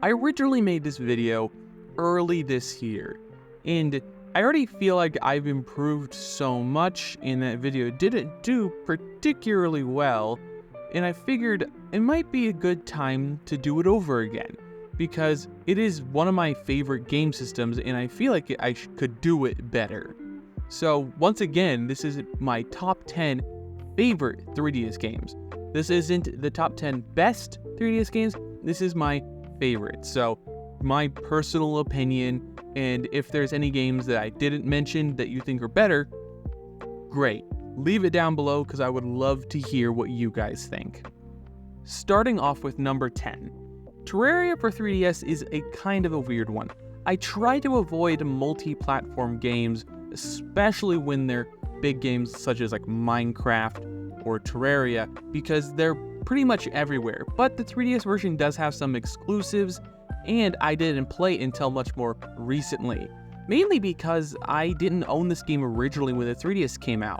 I originally made this video early this year, and I already feel like I've improved so much, and that video didn't do particularly well, and I figured it might be a good time to do it over again, because it is one of my favorite game systems, and I feel like I could do it better. So once again, this is my top 10 favorite 3DS games. This isn't the top 10 best 3DS games, this is my favorite. So my personal opinion, and if there's any games that I didn't mention that you think are better, great. Leave it down below because I would love to hear what you guys think. Starting off with number 10. Terraria for 3DS is a kind of a weird one. I try to avoid multi-platform games, especially when they're big games such as like Minecraft or Terraria, because they're pretty much everywhere. But the 3DS version does have some exclusives, and I didn't play it until much more recently. Mainly because I didn't own this game originally when the 3DS came out,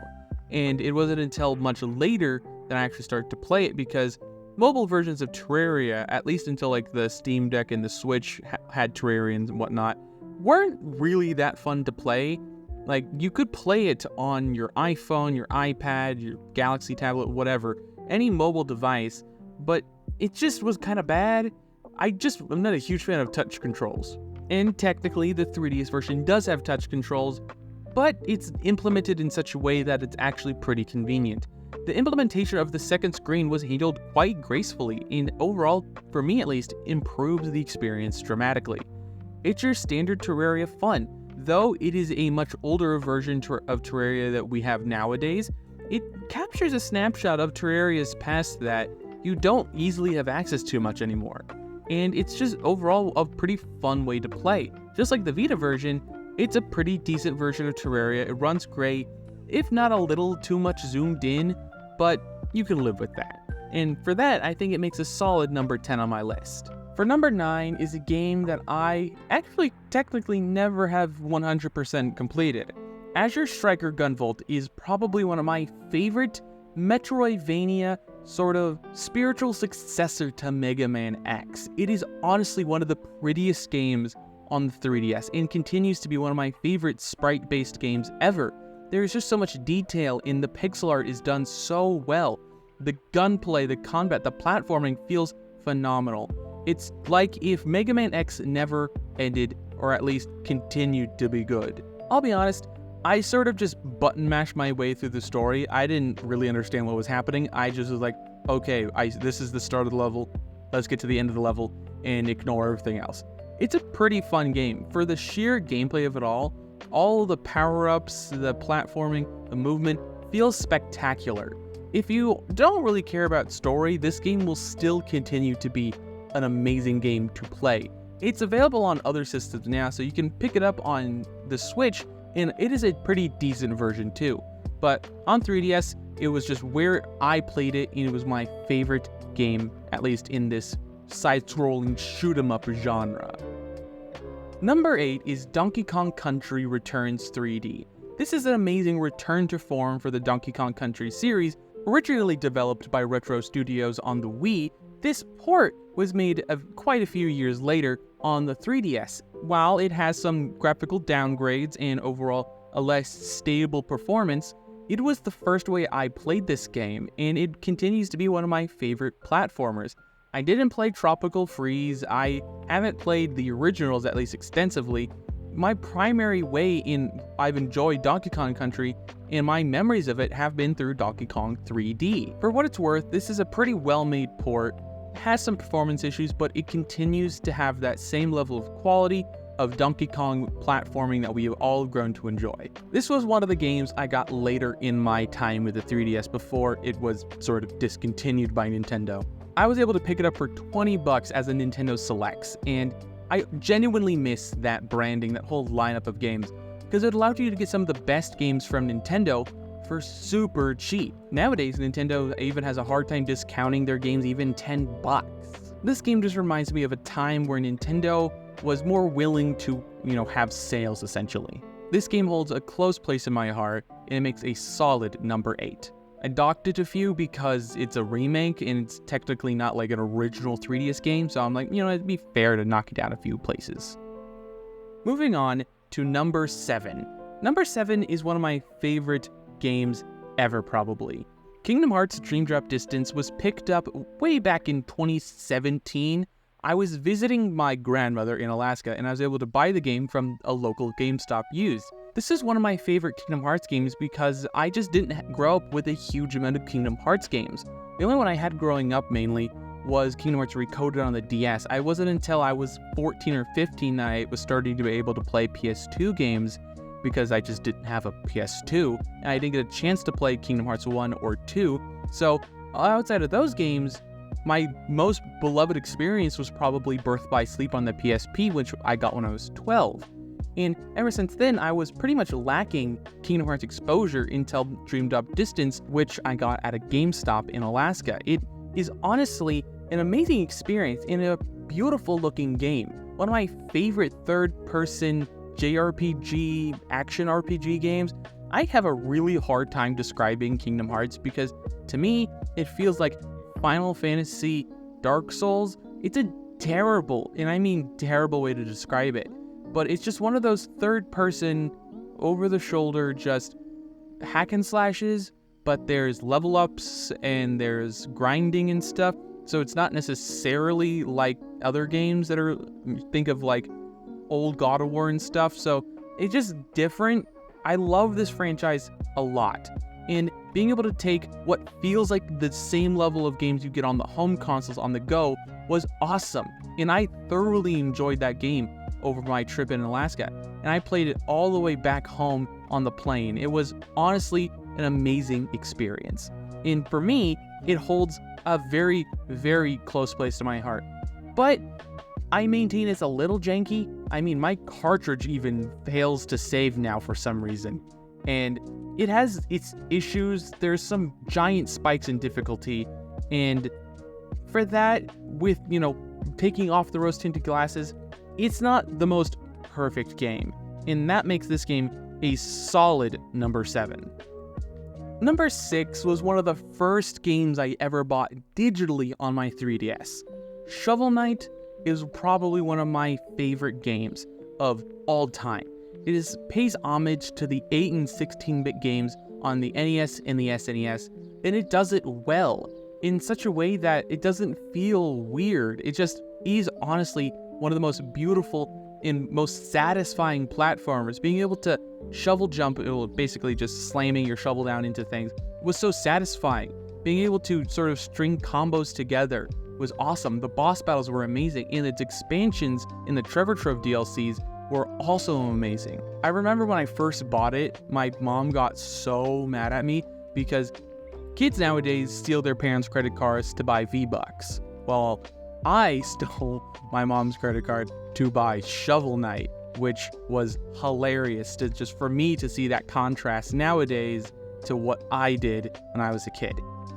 and it wasn't until much later that I actually started to play it, because mobile versions of Terraria, at least until like the Steam Deck and the Switch had Terrarians and whatnot, weren't really that fun to play. Like, you could play it on your iPhone, your iPad, your Galaxy tablet, whatever, any mobile device, but it just was kind of bad. I'm not a huge fan of touch controls. And technically, the 3DS version does have touch controls, but it's implemented in such a way that it's actually pretty convenient. The implementation of the second screen was handled quite gracefully, and overall, for me at least, improves the experience dramatically. It's your standard Terraria fun. Though it is a much older version of Terraria that we have nowadays, it captures a snapshot of Terraria's past that you don't easily have access to much anymore. And it's just overall a pretty fun way to play. Just like the Vita version, it's a pretty decent version of Terraria. It runs great, if not a little too much zoomed in, but you can live with that. And for that, I think it makes a solid number 10 on my list. For number 9 is a game that I actually technically never have 100% completed. Azure Striker Gunvolt is probably one of my favorite Metroidvania sort of spiritual successor to Mega Man X. It is honestly one of the prettiest games on the 3DS and continues to be one of my favorite sprite-based games ever. There's just so much detail, and the pixel art is done so well. The gunplay, the combat, the platforming feels phenomenal. It's like if Mega Man X never ended, or at least continued to be good. I'll be honest, I sort of just button mashed my way through the story. I didn't really understand what was happening. I just was like, okay, this is the start of the level, let's get to the end of the level, and ignore everything else. It's a pretty fun game. For the sheer gameplay of it all the power-ups, the platforming, the movement, feels spectacular. If you don't really care about story, this game will still continue to be an amazing game to play. It's available on other systems now, so you can pick it up on the Switch, and it is a pretty decent version too. But on 3DS, it was just where I played it, and it was my favorite game, at least in this side-scrolling shoot-'em-up genre. Number 8 is Donkey Kong Country Returns 3D. This is an amazing return to form for the Donkey Kong Country series, originally developed by Retro Studios on the Wii. This port was made quite a few years later on the 3DS. While it has some graphical downgrades and overall a less stable performance, it was the first way I played this game, and it continues to be one of my favorite platformers. I didn't play Tropical Freeze, I haven't played the originals at least extensively. My primary way I've enjoyed Donkey Kong Country, and my memories of it have been through Donkey Kong 3D. For what it's worth, this is a pretty well-made port. It has some performance issues, but it continues to have that same level of quality of Donkey Kong platforming that we have all grown to enjoy. This was one of the games I got later in my time with the 3DS before it was sort of discontinued by Nintendo. I was able to pick it up for $20 as a Nintendo Selects, and I genuinely miss that branding, that whole lineup of games, because it allowed you to get some of the best games from Nintendo for super cheap. Nowadays, Nintendo even has a hard time discounting their games even $10. This game just reminds me of a time where Nintendo was more willing to, have sales essentially. This game holds a close place in my heart, and it makes a solid number 8. I docked it a few because it's a remake and it's technically not like an original 3DS game, so I'm like, it'd be fair to knock it down a few places. Moving on to number 7. Number 7 is one of my favorite games ever, probably. Kingdom Hearts Dream Drop Distance was picked up way back in 2017. I was visiting my grandmother in Alaska, and I was able to buy the game from a local GameStop used. This is one of my favorite Kingdom Hearts games because I just didn't grow up with a huge amount of Kingdom Hearts games. The only one I had growing up mainly was Kingdom Hearts Recoded on the DS. I wasn't until I was 14 or 15 that I was starting to be able to play PS2 games because I just didn't have a PS2, and I didn't get a chance to play Kingdom Hearts 1 or 2. So outside of those games, my most beloved experience was probably Birth by Sleep on the PSP, which I got when I was 12. And ever since then, I was pretty much lacking Kingdom Hearts exposure until Dream Drop Distance, which I got at a GameStop in Alaska. It is honestly an amazing experience and a beautiful looking game. One of my favorite third-person JRPG, action RPG games. I have a really hard time describing Kingdom Hearts because to me, it feels like Final Fantasy, Dark Souls. It's a terrible, and I mean terrible way to describe it, but it's just one of those third-person, over-the-shoulder, just hack and slashes, but there's level ups and there's grinding and stuff, so it's not necessarily like other games that are, think of like old God of War and stuff, so it's just different. I love this franchise a lot, and being able to take what feels like the same level of games you get on the home consoles on the go was awesome, and I thoroughly enjoyed that game over my trip in Alaska, and I played it all the way back home on the plane. It was honestly an amazing experience, and for me, it holds a very, very close place to my heart. But I maintain it's a little janky. I mean, my cartridge even fails to save now for some reason, and it has its issues. There's some giant spikes in difficulty, and for that, with, taking off the rose-tinted glasses, it's not the most perfect game, and that makes this game a solid number 7. Number 6 was one of the first games I ever bought digitally on my 3DS. Shovel Knight is probably one of my favorite games of all time. It pays homage to the 8 and 16-bit games on the NES and the SNES, and it does it well, in such a way that it doesn't feel weird. It just is honestly one of the most beautiful and most satisfying platformers. Being able to shovel jump, basically just slamming your shovel down into things, was so satisfying. Being able to sort of string combos together was awesome. The boss battles were amazing, and its expansions in the Treasure Trove DLCs were also amazing. I remember when I first bought it, my mom got so mad at me because kids nowadays steal their parents' credit cards to buy V-Bucks. Well, I stole my mom's credit card to buy Shovel Knight, which was hilarious for me to see that contrast nowadays to what I did when I was a kid.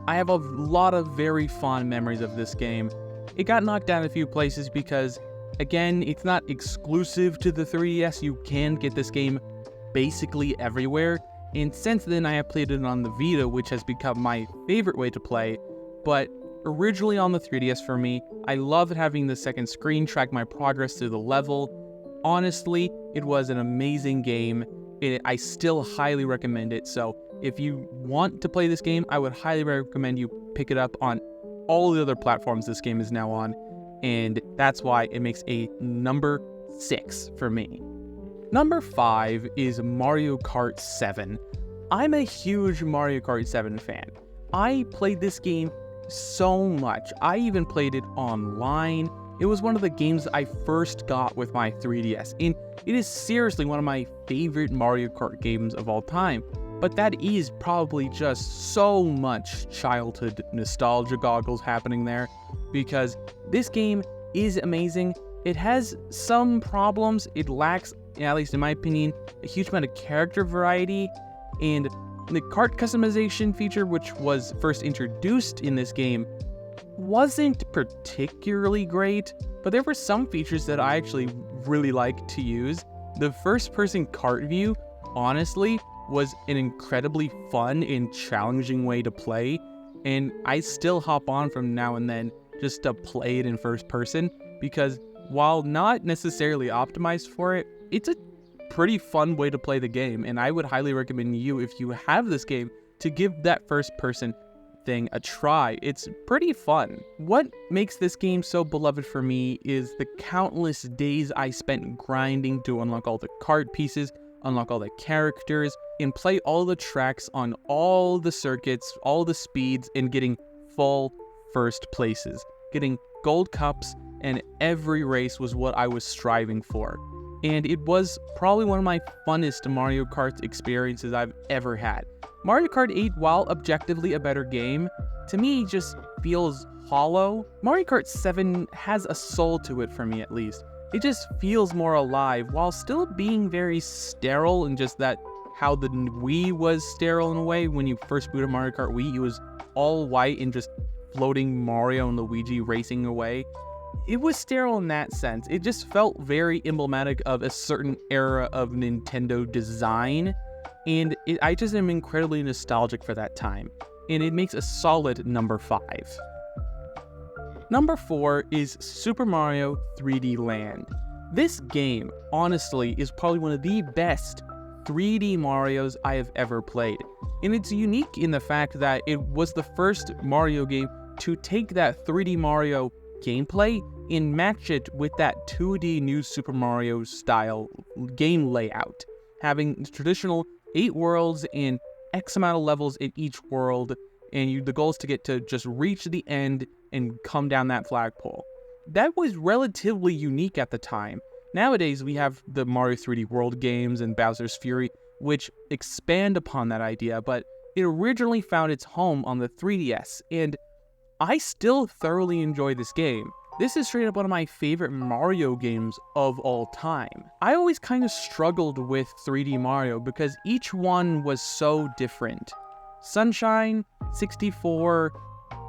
I have a lot of very fond memories of this game. It got knocked down a few places because, again, it's not exclusive to the 3DS. You can get this game basically everywhere, and since then I have played it on the Vita, which has become my favorite way to play. But originally on the 3DS for me, I loved having the second screen track my progress through the level. Honestly, it was an amazing game, and I still highly recommend it. So if you want to play this game, I would highly recommend you pick it up on all the other platforms this game is now on, and that's why it makes a number 6 for me. Number 5 is Mario Kart 7. I'm a huge Mario Kart 7 fan. I played this game so much. I even played it online. It was one of the games I first got with my 3DS, and it is seriously one of my favorite Mario Kart games of all time. But that is probably just so much childhood nostalgia goggles happening there, because this game is amazing. It has some problems. It lacks, at least in my opinion, a huge amount of character variety, and the kart customization feature, which was first introduced in this game, wasn't particularly great, but there were some features that I actually really like to use. The first-person kart view, honestly, was an incredibly fun and challenging way to play, and I still hop on from now and then just to play it in first person, because while not necessarily optimized for it, it's a pretty fun way to play the game, and I would highly recommend you, if you have this game, to give that first person thing a try. It's pretty fun. What makes this game so beloved for me is the countless days I spent grinding to unlock all the card pieces, unlock all the characters, and play all the tracks on all the circuits, all the speeds, and getting full first places. Getting gold cups and every race was what I was striving for. And it was probably one of my funnest Mario Kart experiences I've ever had. Mario Kart 8, while objectively a better game, to me just feels hollow. Mario Kart 7 has a soul to it for me, at least. It just feels more alive while still being very sterile, and just that how the Wii was sterile in a way. When you first booted Mario Kart Wii, it was all white and just floating Mario and Luigi racing away. It was sterile in that sense. It just felt very emblematic of a certain era of Nintendo design, and I just am incredibly nostalgic for that time, and it makes a solid number 5. Number 4 is Super Mario 3D Land. This game, honestly, is probably one of the best 3D Marios I have ever played, and it's unique in the fact that it was the first Mario game to take that 3D Mario gameplay and match it with that 2D New Super Mario style game layout, having traditional 8 worlds and X amount of levels in each world, and the goal is to get to just reach the end and come down that flagpole. That was relatively unique at the time. Nowadays, we have the Mario 3D World games and Bowser's Fury, which expand upon that idea, but it originally found its home on the 3DS, and I still thoroughly enjoy this game. This is straight up one of my favorite Mario games of all time. I always kind of struggled with 3D Mario because each one was so different. Sunshine, 64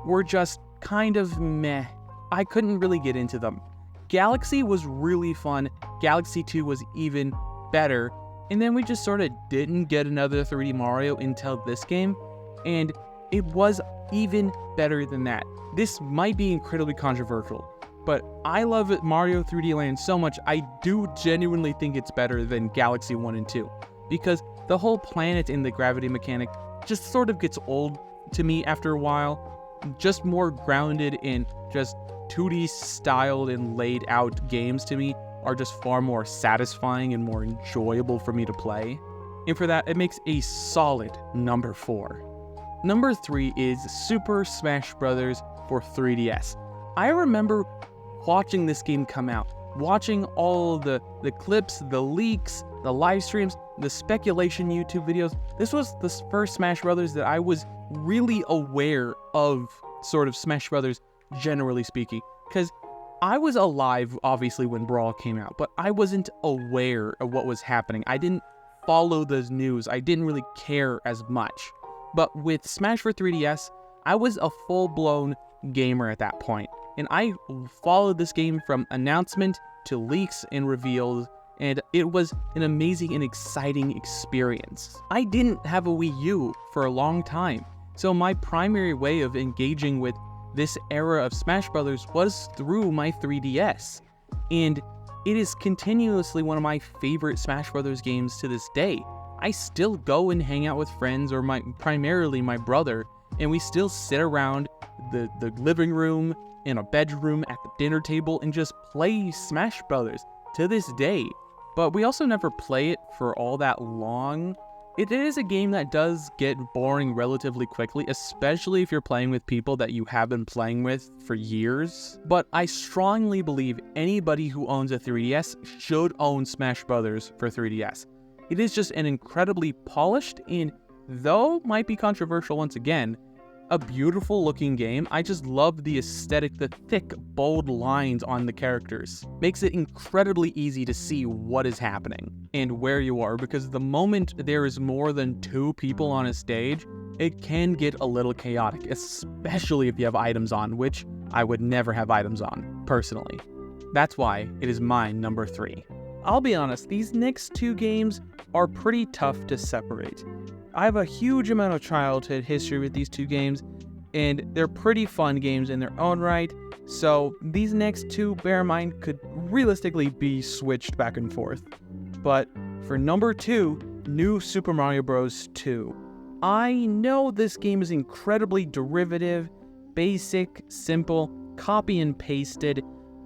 were just kind of meh. I couldn't really get into them. Galaxy was really fun. Galaxy 2 was even better. And then we just sort of didn't get another 3D Mario until this game, and it was even better than that. This might be incredibly controversial, but I love Mario 3D Land so much, I do genuinely think it's better than Galaxy 1 and 2, because the whole planet and the gravity mechanic just sort of gets old to me after a while. Just more grounded in just 2D styled and laid out games to me are just far more satisfying and more enjoyable for me to play. And for that, it makes a solid number 4. Number 3 is Super Smash Bros. For 3DS. I remember watching this game come out, watching all the clips, the leaks, the live streams, the speculation YouTube videos. This was the first Smash Bros. That I was really aware of sort of Smash Bros. Generally speaking, because I was alive, obviously, when Brawl came out, but I wasn't aware of what was happening. I didn't follow the news. I didn't really care as much. But with Smash for 3DS, I was a full-blown gamer at that point, and I followed this game from announcement to leaks and reveals, and it was an amazing and exciting experience. I didn't have a Wii U for a long time, so my primary way of engaging with this era of Smash Bros. Was through my 3DS, and it is continuously one of my favorite Smash Bros. Games to this day. I still go and hang out with friends, or primarily my brother, and we still sit around the living room, in a bedroom, at the dinner table, and just play Smash Brothers to this day. But we also never play it for all that long. It is a game that does get boring relatively quickly, especially if you're playing with people that you have been playing with for years. But I strongly believe anybody who owns a 3DS should own Smash Brothers for 3DS. It is just an incredibly polished and, though might be controversial once again, a beautiful looking game. I just love the aesthetic, the thick, bold lines on the characters. Makes it incredibly easy to see what is happening and where you are, because the moment there is more than 2 people on a stage, it can get a little chaotic, especially if you have items on, which I would never have items on, personally. That's why it is my number 3. I'll be honest, these next two games are pretty tough to separate. I have a huge amount of childhood history with these two games, and they're pretty fun games in their own right, so these next two, bear in mind, could realistically be switched back and forth. But for number 2, New Super Mario Bros. 2. I know this game is incredibly derivative, basic, simple, copy and pasted,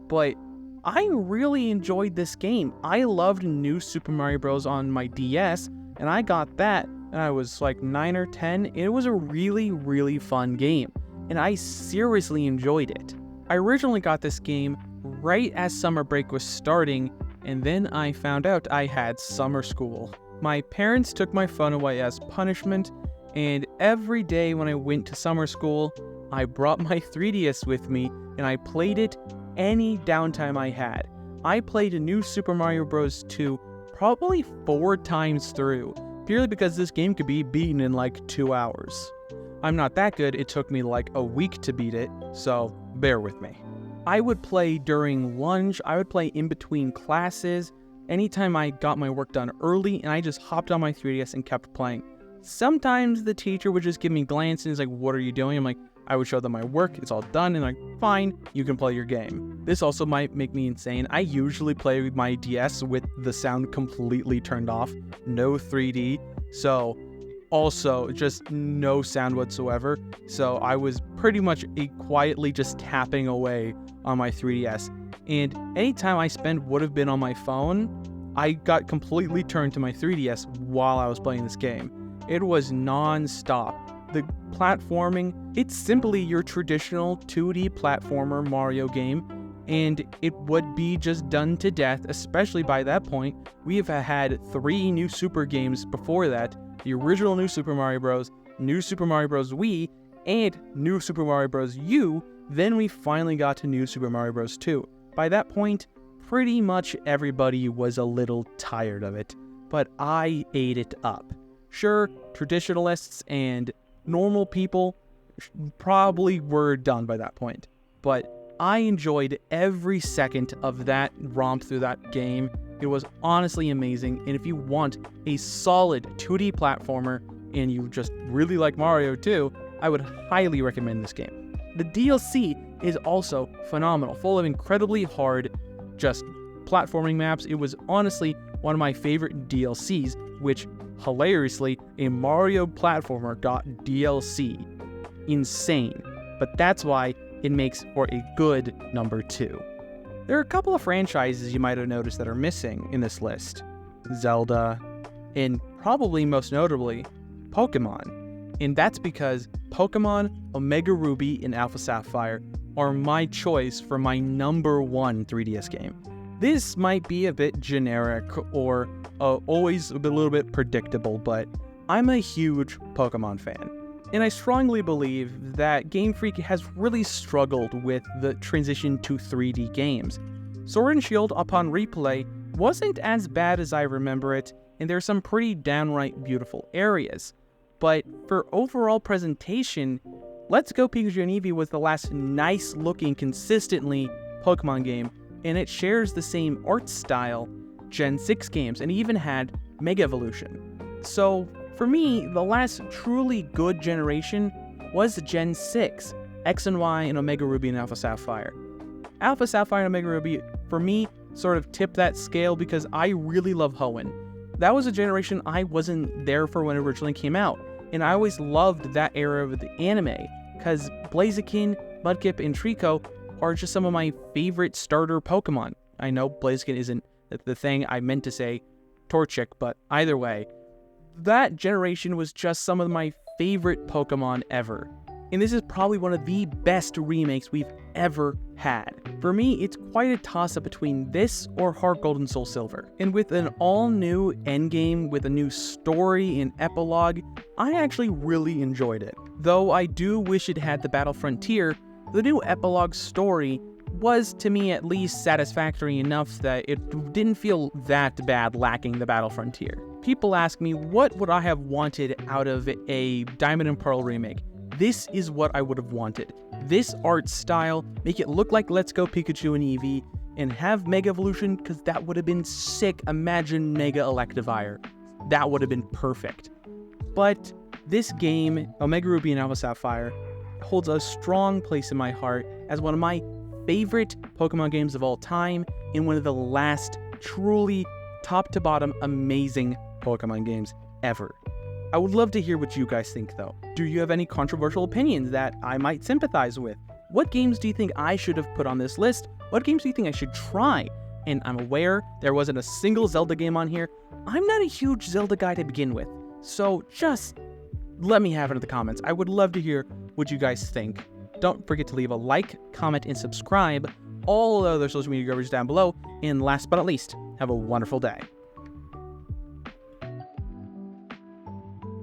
but I really enjoyed this game. I loved New Super Mario Bros. On my DS, and I got that, and I was like 9 or 10. It was a really, really fun game, and I seriously enjoyed it. I originally got this game right as summer break was starting, and then I found out I had summer school. My parents took my phone away as punishment, and every day when I went to summer school, I brought my 3DS with me, and I played it any downtime I had. I played a New Super Mario Bros. 2 probably 4 times through, purely because this game could be beaten in like 2 hours. I'm not that good, it took me like a week to beat it, so bear with me. I would play during lunch, I would play in between classes, anytime I got my work done early, and I just hopped on my 3DS and kept playing. Sometimes the teacher would just give me a glance and he's like, "What are you doing?" I'm like, I would show them my work, it's all done, and like, fine, you can play your game. This also might make me insane. I usually play with my DS with the sound completely turned off, no 3D, so also just no sound whatsoever. So I was pretty much quietly just tapping away on my 3DS. And anytime I spent would have been on my phone, I got completely turned to my 3DS while I was playing this game. It was non-stop. The platforming, it's simply your traditional 2D platformer Mario game, and it would be just done to death, especially by that point. We have had 3 new Super games before that, the original New Super Mario Bros., New Super Mario Bros. Wii, and New Super Mario Bros. U, then we finally got to New Super Mario Bros. 2. By that point, pretty much everybody was a little tired of it, but I ate it up. Sure, traditionalists and normal people probably were done by that point, but I enjoyed every second of that romp through that game. It was honestly amazing, and if you want a solid 2D platformer and you just really like Mario too, I would highly recommend this game. The DLC is also phenomenal, full of incredibly hard, just platforming maps. It was honestly one of my favorite DLCs, which hilariously, a Mario platformer got DLC. Insane. But that's why it makes for a good number 2. There are a couple of franchises you might have noticed that are missing in this list. Zelda, and probably most notably, Pokemon. And that's because Pokemon, Omega Ruby, and Alpha Sapphire are my choice for my number 1 3DS game. This might be a bit generic or always a little bit predictable, but I'm a huge Pokemon fan. And I strongly believe that Game Freak has really struggled with the transition to 3D games. Sword and Shield, upon replay, wasn't as bad as I remember it, and there's some pretty downright beautiful areas. But for overall presentation, Let's Go Pikachu and Eevee was the last nice-looking, consistently Pokemon game, and it shares the same art style, Gen 6 games, and even had Mega Evolution. So, for me, the last truly good generation was Gen 6, X and Y and Omega Ruby and Alpha Sapphire. Alpha Sapphire and Omega Ruby, for me, sort of tipped that scale because I really love Hoenn. That was a generation I wasn't there for when it originally came out, and I always loved that era of the anime, because Blaziken, Mudkip, and Trico are just some of my favorite starter Pokemon. I know Blaziken isn't the thing I meant to say, Torchic, but either way, that generation was just some of my favorite Pokemon ever. And this is probably one of the best remakes we've ever had. For me, it's quite a toss-up between this or Heart Gold and Soul Silver. And with an all-new endgame with a new story and epilogue, I actually really enjoyed it. Though I do wish it had the Battle Frontier, the new epilogue story was, to me at least, satisfactory enough that it didn't feel that bad lacking the Battle Frontier. People ask me, what would I have wanted out of a Diamond and Pearl remake? This is what I would have wanted. This art style, make it look like Let's Go Pikachu and Eevee, and have Mega Evolution, because that would have been sick. Imagine Mega Electivire. That would have been perfect. But this game, Omega Ruby and Alpha Sapphire, holds a strong place in my heart as one of my favorite Pokemon games of all time, and one of the last truly top to bottom amazing Pokemon games ever. I would love to hear what you guys think though. Do you have any controversial opinions that I might sympathize with? What games do you think I should have put on this list? What games do you think I should try? And I'm aware there wasn't a single Zelda game on here. I'm not a huge Zelda guy to begin with, so just let me have it in the comments. I would love to hear what you guys think. Don't forget to leave a like, comment, and subscribe. All the other social media garbage down below. And last but not least, have a wonderful day.